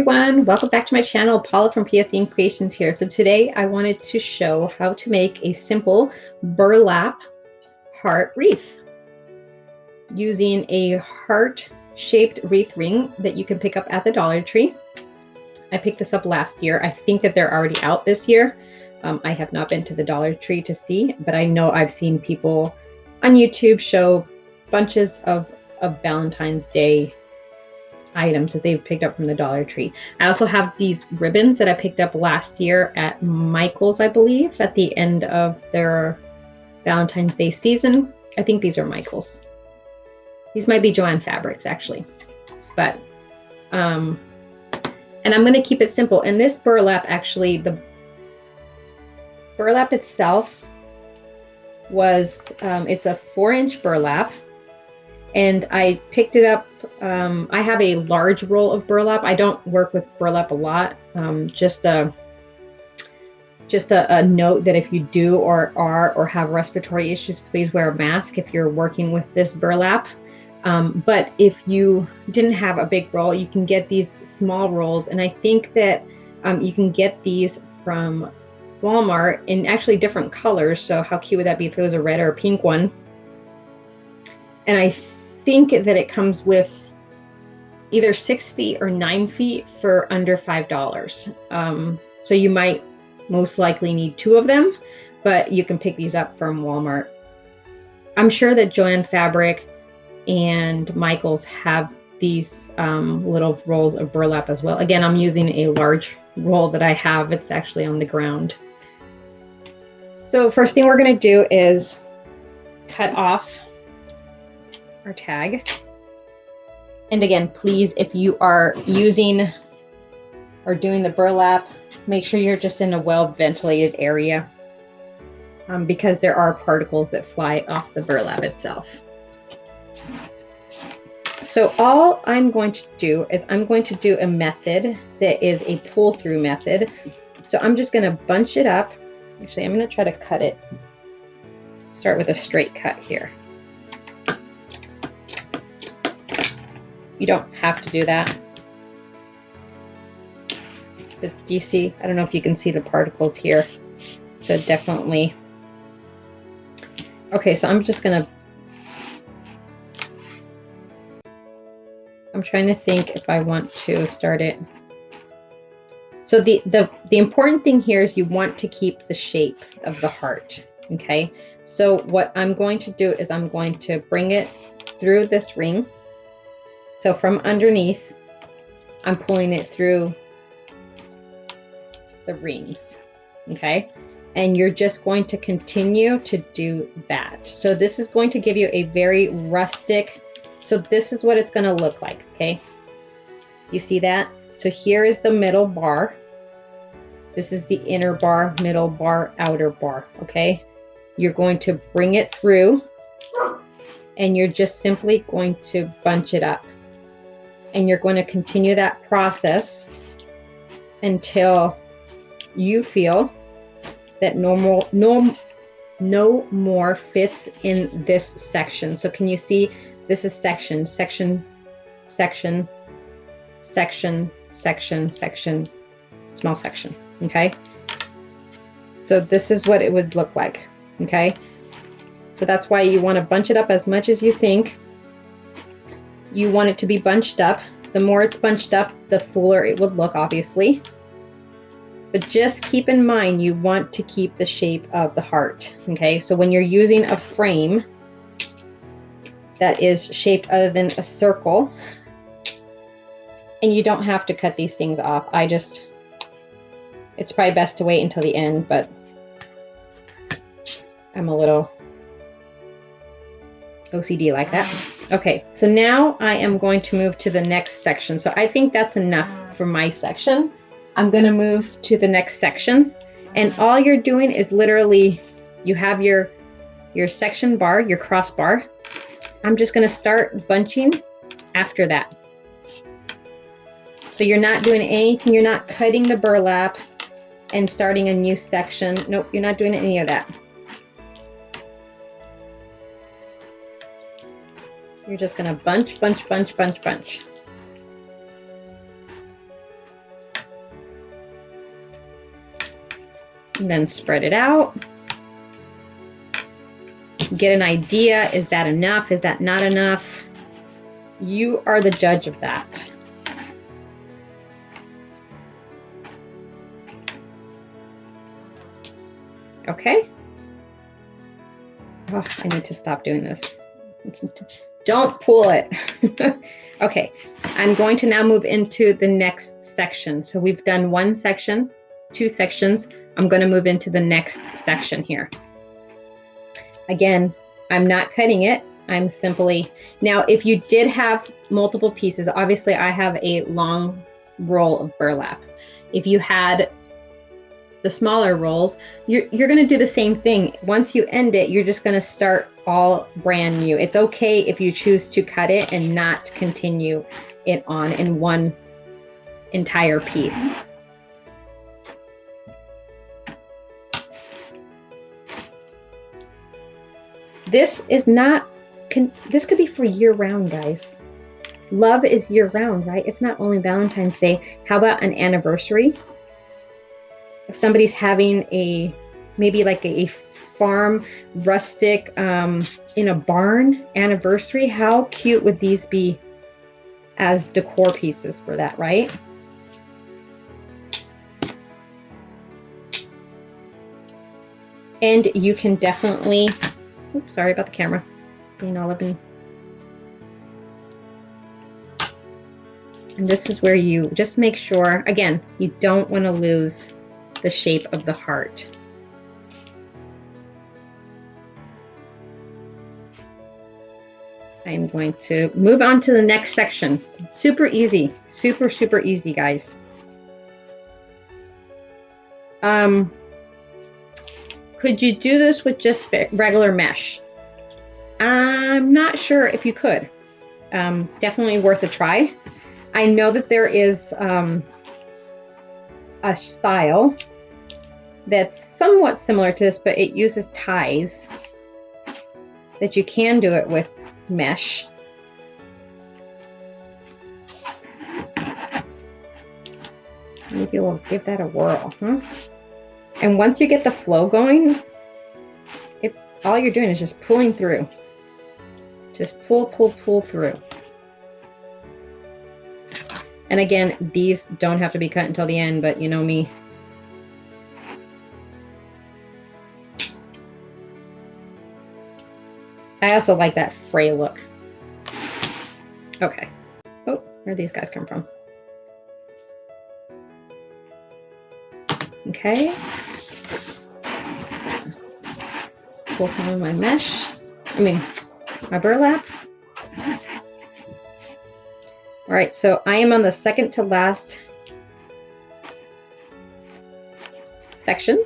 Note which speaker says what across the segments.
Speaker 1: everyone, welcome back to my channel. Paula from PSD Creations here. So today I wanted to show how to make a simple burlap heart wreath using a heart-shaped wreath ring that you can pick up at the Dollar Tree. I picked this up last year. I think that they're already out this year. I have not been to the Dollar Tree to see, but I know I've seen people on YouTube show bunches of Valentine's Day items that they've picked up from the Dollar Tree. I also have these ribbons that I picked up last year at Michael's, I believe, at the end of their Valentine's Day season. I think these are Michael's. These might be Joann Fabrics actually, but and I'm going to keep it simple. And this burlap, actually, the burlap itself was it's a 4-inch burlap. And I picked it up. I have a large roll of burlap. I don't work with burlap a lot. Just a note that if you do or have respiratory issues, please wear a mask if you're working with this burlap. But if you didn't have a big roll, you can get these small rolls. And I think that you can get these from Walmart in actually different colors. So how cute would that be if it was a red or a pink one? And I think that it comes with either 6 feet or 9 feet for under $5. So you might most likely need 2 of them, but you can pick these up from Walmart. I'm sure that Joann Fabric and Michael's have these little rolls of burlap as well. Again, I'm using a large roll that I have. It's actually on the ground. So first thing we're going to do is cut off our tag. And again, please, if you are using or doing the burlap, make sure you're just in a well-ventilated area because there are particles that fly off the burlap itself. So all I'm going to do is I'm going to do a method that is a pull-through method. So I'm just going to bunch it up. Actually, I'm going to try to cut it. Start with a straight cut here. You don't have to do that. But do you see? I don't know if you can see the particles here. So definitely. Okay, so I'm just gonna. I'm trying to think if I want to start it. So the important thing here is you want to keep the shape of the heart. Okay. So what I'm going to do is I'm going to bring it through this ring. So from underneath, I'm pulling it through the rings, okay? And you're just going to continue to do that. So this is going to give you a very rustic, so this is what it's gonna look like, okay? You see that? So here is the middle bar. This is the inner bar, middle bar, outer bar, okay? You're going to bring it through and you're just simply going to bunch it up. And you're going to continue that process until you feel that no more fits in this section. So can you see this is section, section, section, section, section, section, small section, okay? So this is what it would look like, okay? So that's why you want to bunch it up as much as you think. You want it to be bunched up. The more it's bunched up, the fuller it would look, obviously. But just keep in mind, you want to keep the shape of the heart, okay? So when you're using a frame that is shaped other than a circle, and you don't have to cut these things off. It's probably best to wait until the end, but I'm a little OCD like that. Okay, so now I am going to move to the next section. So I think that's enough for my section. I'm going to move to the next section. And all you're doing is literally, you have your section bar, your crossbar. I'm just going to start bunching after that. So you're not doing anything. You're not cutting the burlap and starting a new section. Nope, you're not doing any of that. You're just going to bunch, bunch, bunch, bunch, bunch. And then spread it out. Get an idea, is that enough? Is that not enough? You are the judge of that. Okay. Oh, I need to stop doing this. Don't pull it. Okay, I'm going to now move into the next section. So we've done one section, 2 sections. I'm going to move into the next section here. Again, I'm not cutting it. I'm simply, now if you did have multiple pieces, obviously I have a long roll of burlap. If you had the smaller rolls, you're going to do the same thing. Once you end it, you're just going to start all brand new. It's okay if you choose to cut it and not continue it on in one entire piece. This is not, this could be for year round, guys. Love is year round, right? It's not only Valentine's Day. How about an anniversary? If somebody's having a, maybe like a farm rustic in a barn anniversary, how cute would these be as decor pieces for that, right? And you can definitely, oops, sorry about the camera being all up in. And this is where you just make sure, again, you don't want to lose the shape of the heart. I am going to move on to the next section. Super easy, super, super easy, guys. Could you do this with just regular mesh? I'm not sure if you could. Definitely worth a try. I know that there is a style that's somewhat similar to this, but it uses ties that you can do it with mesh. Maybe we'll give that a whirl, huh? And once you get the flow going, it's all you're doing is just pulling through. Just pull, pull, pull through. And again, these don't have to be cut until the end, but you know me. I also like that fray look. Okay. Oh, where'd these guys come from? Okay. Pull some of my mesh. My burlap. All right, so I am on the second to last section.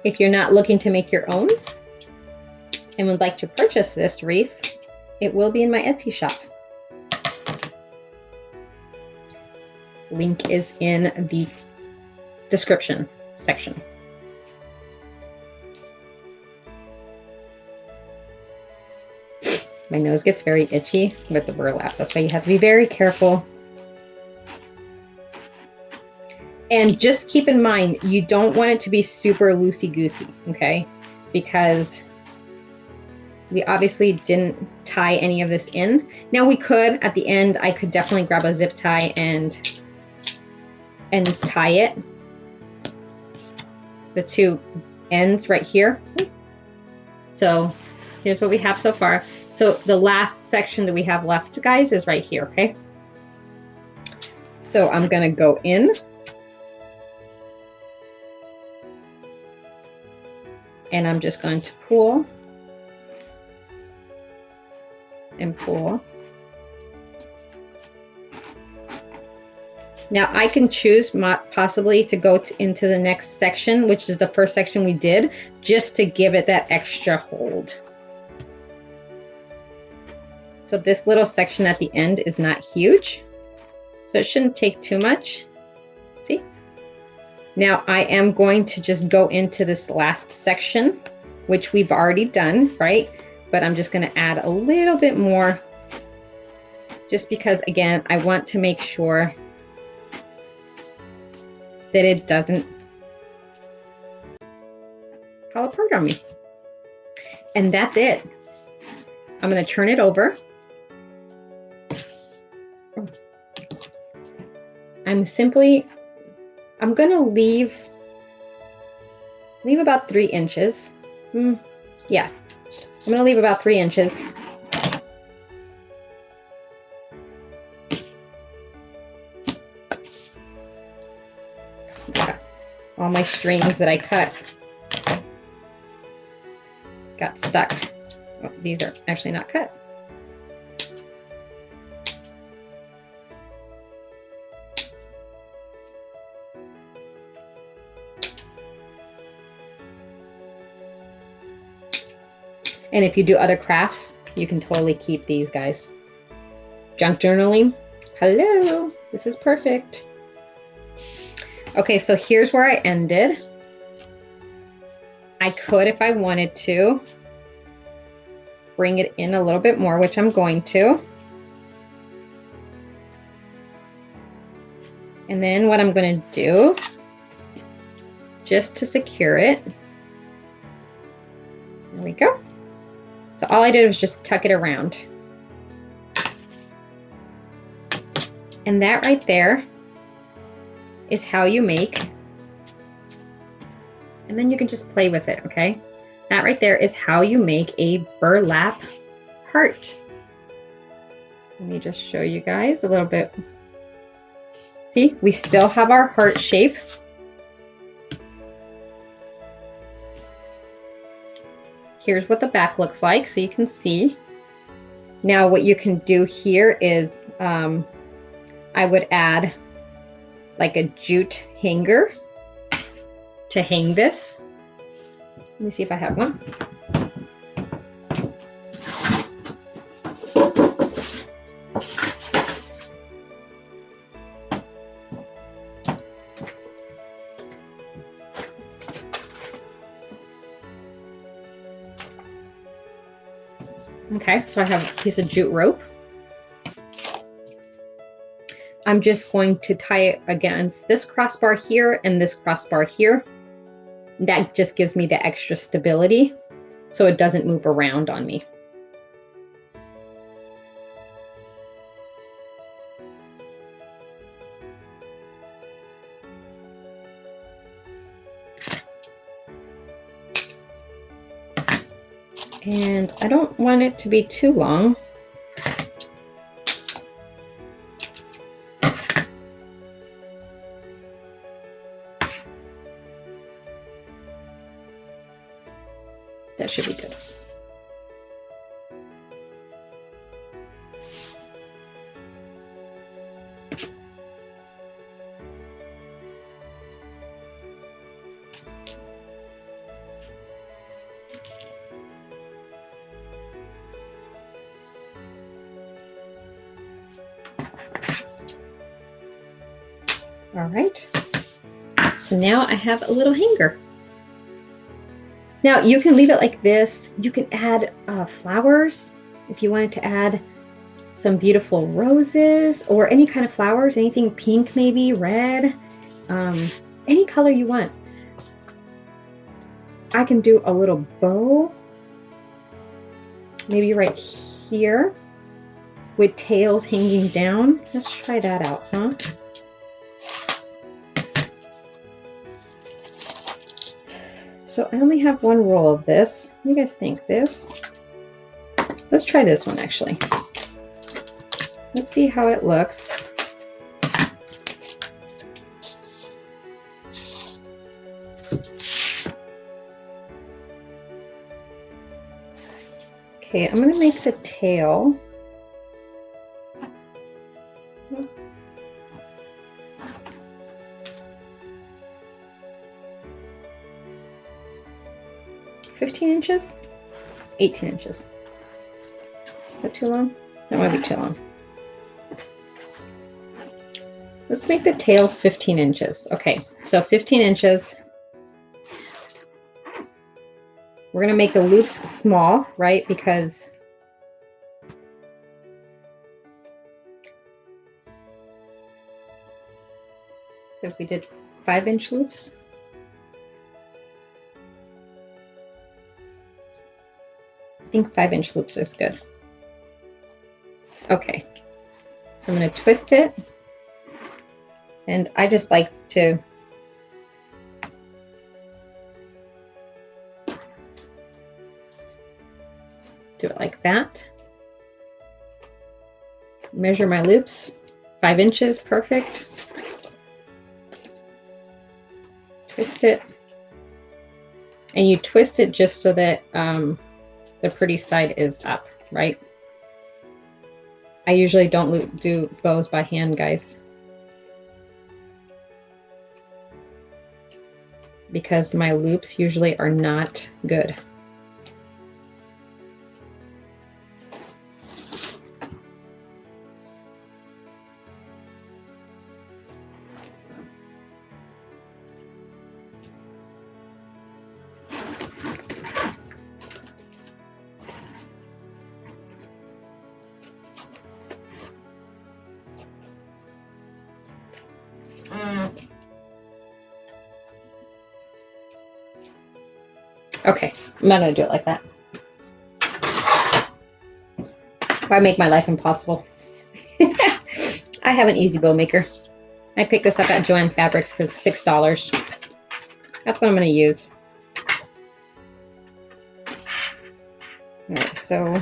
Speaker 1: If you're not looking to make your own and would like to purchase this wreath, it will be in my Etsy shop. Link is in the description section. My nose gets very itchy with the burlap. That's why you have to be very careful. And just keep in mind, you don't want it to be super loosey-goosey, okay? Because we obviously didn't tie any of this in. Now we could, at the end, I could definitely grab a zip tie and tie it. The two ends right here. So here's what we have so far. So the last section that we have left, guys, is right here, okay? So I'm gonna go in. And I'm just going to pull and pull. Now I can choose possibly to go into the next section, which is the first section we did, just to give it that extra hold. So this little section at the end is not huge, so it shouldn't take too much. See? Now I am going to just go into this last section which we've already done, right? But I'm just going to add a little bit more just because, again, I want to make sure that it doesn't fall apart on me. And that's it. I'm going to turn it over. I'm going to leave about 3 inches. Yeah, I'm going to leave about 3 inches. All my strings that I cut got stuck. Oh, these are actually not cut. And if you do other crafts, you can totally keep these guys. Junk journaling. Hello, this is perfect. Okay, so here's where I ended. I could, if I wanted to, bring it in a little bit more, which I'm going to. And then what I'm going to do, just to secure it, there we go. So all I did was just tuck it around. And that right there is how you make, and then you can just play with it, okay? That right there is how you make a burlap heart. Let me just show you guys a little bit. See, we still have our heart shape. Here's what the back looks like, so you can see. Now what you can do here is I would add like a jute hanger to hang this. Let me see if I have one. Okay, so I have a piece of jute rope. I'm just going to tie it against this crossbar here and this crossbar here. That just gives me the extra stability so it doesn't move around on me. And I don't want it to be too long. That should be good. All right, so now I have a little hanger. Now you can leave it like this. You can add flowers if you wanted to add some beautiful roses or any kind of flowers, anything pink, maybe red, any color you want. I can do a little bow, maybe right here with tails hanging down. Let's try that out, huh? So I only have one roll of this. What do you guys think? This? Let's try this one actually. Let's see how it looks. Okay, I'm gonna make the tail. $15 inches? 18 inches. Is that too long? That might be too long. Let's make the tails 15 inches. Okay, so 15 inches. We're going to make the loops small, right? Because so if we did 5-inch loops, I think 5-inch loops is good. Okay, so I'm going to twist it, and I just like to do it like that. Measure my loops, 5 inches, perfect. Twist it, and you twist it just so that the pretty side is up, right? I usually don't do bows by hand, guys, because my loops usually are not good. Okay, I'm not gonna do it like that. Why make my life impossible? I have an easy bow maker. I picked this up at Joann Fabrics for $6. That's what I'm gonna use. All right, so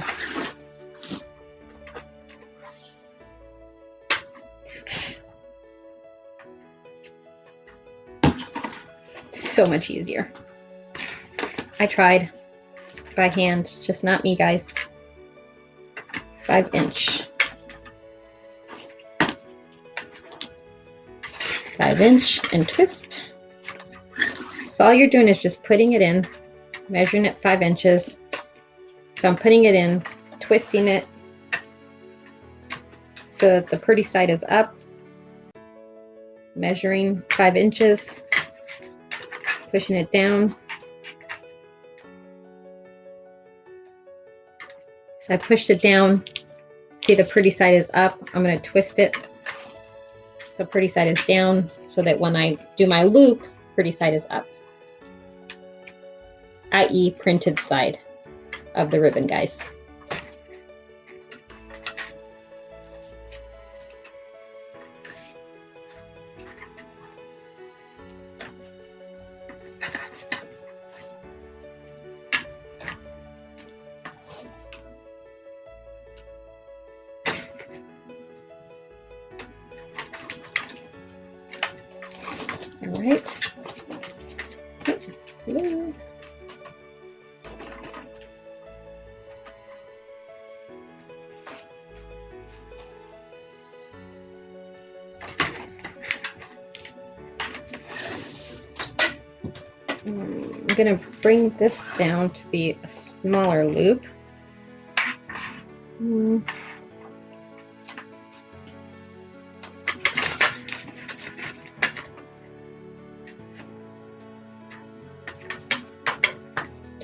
Speaker 1: so much easier. I tried by hand, just not me, guys. 5-inch. 5-inch and twist. So all you're doing is just putting it in, measuring it 5 inches. So I'm putting it in, twisting it so that the pretty side is up, measuring 5 inches, pushing it down. So I pushed it down. See, the pretty side is up. I'm going to twist it so pretty side is down, so that when I do my loop, pretty side is up, i.e. printed side of the ribbon, guys. All right. I'm going to bring this down to be a smaller loop.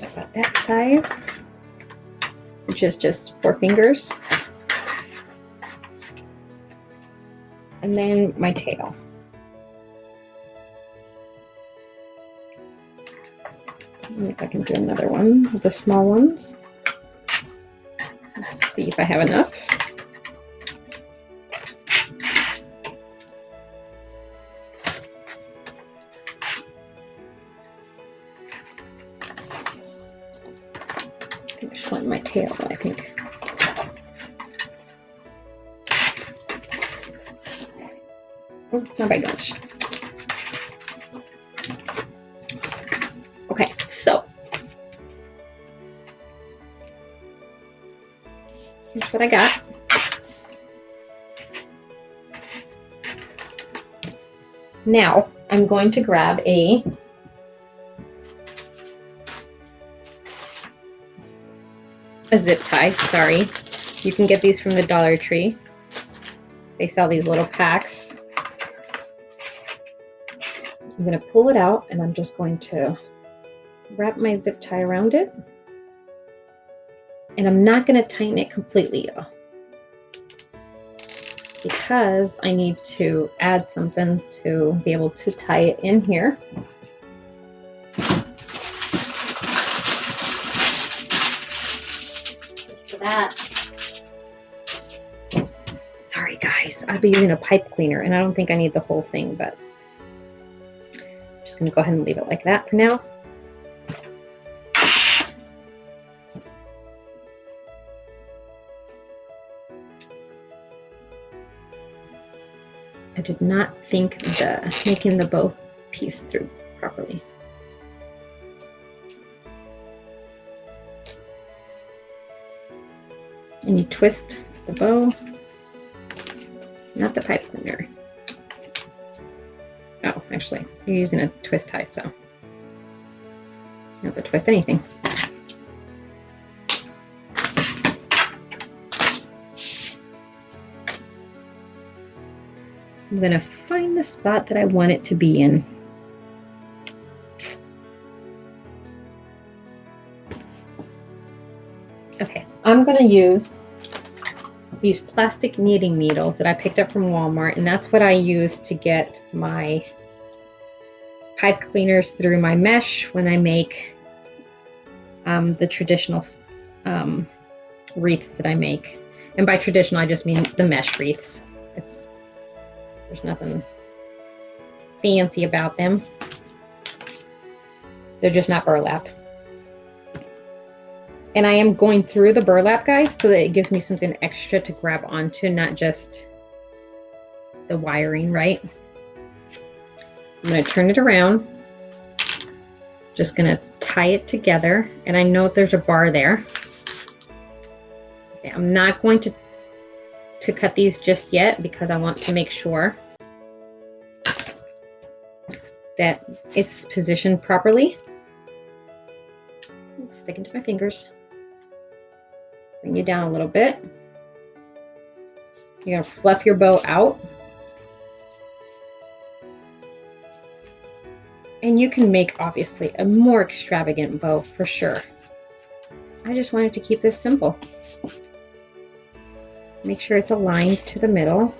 Speaker 1: About that size, which is just 4 fingers. And then my tail. If I can do another one of the small ones. Let's see if I have enough. Let's finish one my tail, I think. Oh, not by much. Okay, so here's what I got. Now I'm going to grab a zip tie. Sorry, you can get these from the Dollar Tree. They sell these little packs. I'm going to pull it out, and I'm just going to wrap my zip tie around it. And I'm not going to tighten it completely though, because I need to add something to be able to tie it in here. For that, sorry guys, I'll be using a pipe cleaner and I don't think I need the whole thing, but I'm just going to go ahead and leave it like that for now. I did not think making the bow piece through properly. And you twist the bow, not the pipe cleaner. Oh, actually, you're using a twist tie, so you don't have to twist anything. I'm going to find the spot that I want it to be in. Okay, I'm going to use these plastic knitting needles that I picked up from Walmart, and that's what I use to get my pipe cleaners through my mesh when I make the traditional wreaths that I make. And by traditional, I just mean the mesh wreaths. There's nothing fancy about them. They're just not burlap. And I am going through the burlap, guys, so that it gives me something extra to grab onto, not just the wiring, right? I'm going to turn it around. Just going to tie it together. And I know there's a bar there. Okay, I'm not going to cut these just yet because I want to make sure that it's positioned properly. It's sticking to my fingers. Bring you down a little bit. You're going to fluff your bow out. And you can make, obviously, a more extravagant bow for sure. I just wanted to keep this simple. Make sure it's aligned to the middle.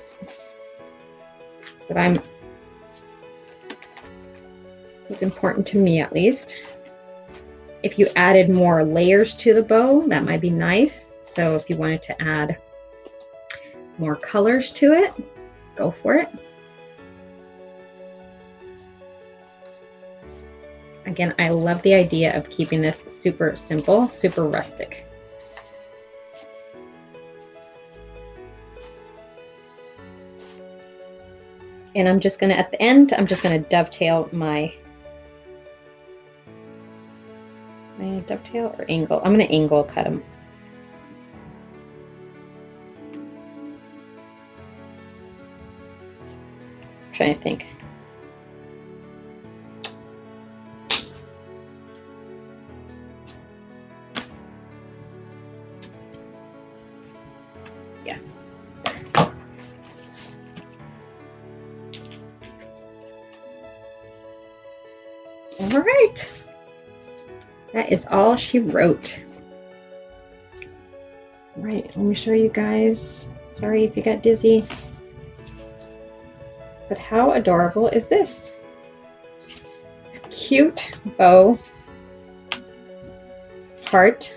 Speaker 1: It's important to me, at least. If you added more layers to the bow, that might be nice. So if you wanted to add more colors to it, go for it. Again, I love the idea of keeping this super simple, super rustic. And I'm just going to, at the end, I'm just going to dovetail my dovetail or angle. I'm going to angle cut them. I'm trying to think. Yes. All right. That is all she wrote. All right, let me show you guys. Sorry if you got dizzy. But how adorable is this? It's a cute bow. Heart.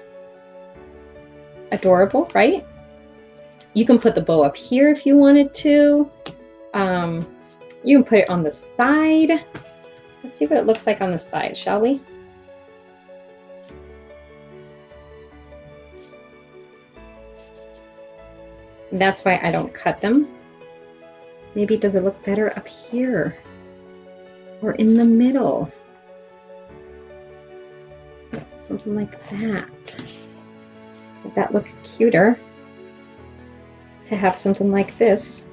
Speaker 1: Adorable, right? You can put the bow up here if you wanted to. You can put it on the side. Let's see what it looks like on the side, shall we? That's why I don't cut them. Maybe does it look better up here or in the middle? Something like that. Would that look cuter to have something like this?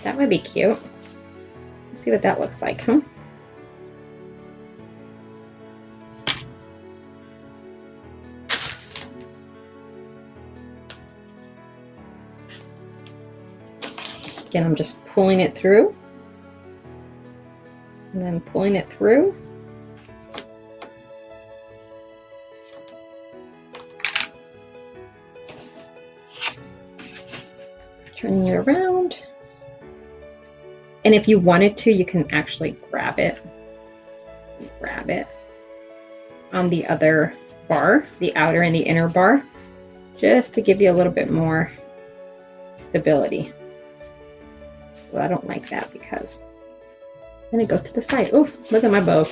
Speaker 1: That would be cute. Let's see what that looks like, huh? Again, I'm just pulling it through and then pulling it through. Turning it around. And if you wanted to, you can actually grab it on the other bar, the outer and the inner bar, just to give you a little bit more stability. Well, I don't like that because then it goes to the side. Oof, look at my bow.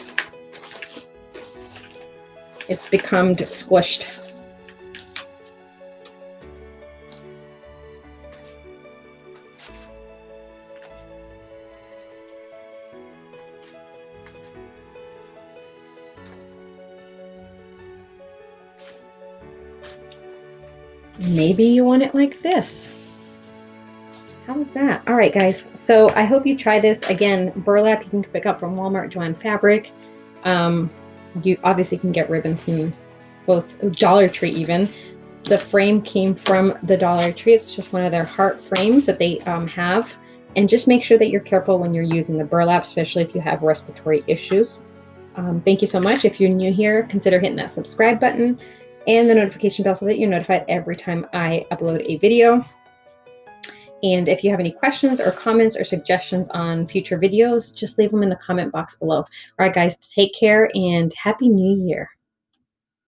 Speaker 1: It's become squished. Maybe you want it like this. How's that? All right, guys. So I hope you try this. Again, burlap you can pick up from Walmart, Joann Fabric. You obviously can get ribbons from both Dollar Tree even. The frame came from the Dollar Tree. It's just one of their heart frames that they have. And just make sure that you're careful when you're using the burlap, especially if you have respiratory issues. Thank you so much. If you're new here, consider hitting that subscribe button and the notification bell so that you're notified every time I upload a video. And if you have any questions or comments or suggestions on future videos, just leave them in the comment box below. All right, guys, take care and Happy New Year.